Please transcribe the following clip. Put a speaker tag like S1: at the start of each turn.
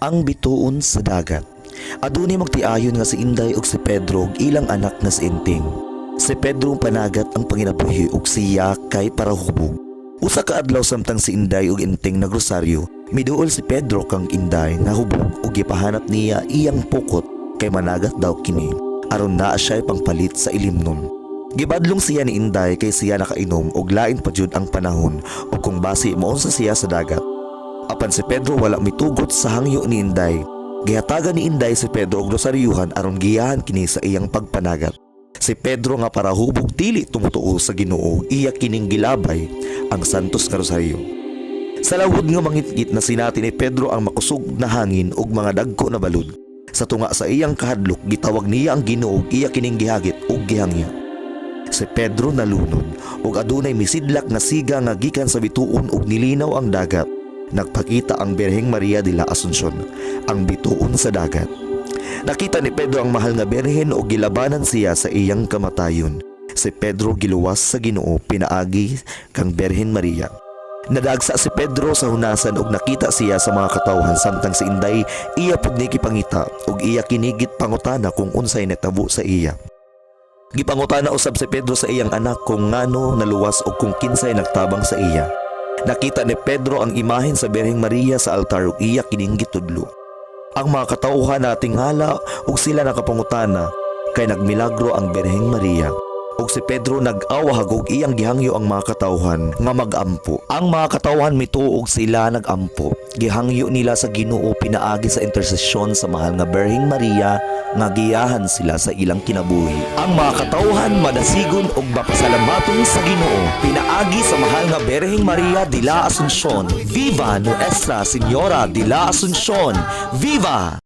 S1: Ang bituon sa dagat. Adunay magtiayon nga si Inday ug si Pedro ug ilang anak nga si Inting. Si Pedro panagat ang panginabuhi ug siya kay parahubog. Usa ka adlaw samtang si Inday ug Inting nagrosaryo, miduol si Pedro kang Inday nga hubog ug gipahanap niya iyang pukot kay managat daw kini aron naa siya pangpalit sa ilimnon. Gibadlong siya ni Inday kay siya nakainom ug lain pa jud ang panahon ug kung basi mounsa siya sa dagat. Apan si Pedro wala mitugot sa hangyo ni Inday. Gihatagan ni Inday si Pedro og rosaryuhan aron giyahan kini sa iyang pagpanagat. Si Pedro nga parahubog dili tumutuo sa Ginoo, iya kining gilabay ang santos nga rosaryo. Sa lawod nga mangitgit na sinati ni Pedro ang makusog na hangin ug mga dagko na balud. Sa tunga sa iyang kahadlok gitawag niya ang Ginoo ug iya kining gihagit ug gihangya. Si Pedro nalunod ug adunay misidlak nga siga nga gikan sa bituon ug nilinaw ang dagat. Nagpakita ang Birheng Maria de la Asuncion, ang bituon sa dagat. Nakita ni Pedro ang mahal nga Birhen o gilabanan siya sa iyang kamatayon. Si Pedro giluwas sa Ginoo pinaagi kang Birhen Maria. Nadagsa si Pedro sa hunasan ug nakita siya sa mga katawhan samtang si Inday iya pud ni gipangita ug iya kinigit pangutana kung unsay natabo sa iya. Gipangutana usab si Pedro sa iyang anak kung ngano naluwas ug kung kinsay nagtabang sa iya. Nakita ni Pedro ang imahen sa Birheng Maria sa altar ug iya kining gitudlo. Ang mga katawhan natingala ug sila nakapangutana kay nagmilagro ang Birheng Maria. Ug si Pedro nag-awahag ug iyang gihangyo ang mga katawhan nga magampo. Ang mga katawhan mituog sila nagampo. Gihangyo nila sa Ginoo pinaagi sa intersesyon sa mahal nga Birheng Maria nga giyahan sila sa ilang kinabuhi. Ang mga katawhan madasigon ug mapasalamaton sa Ginoo pinaagi sa mahal nga Birheng Maria de la Asuncion. Viva Nuestra Señora de la Asuncion! Viva!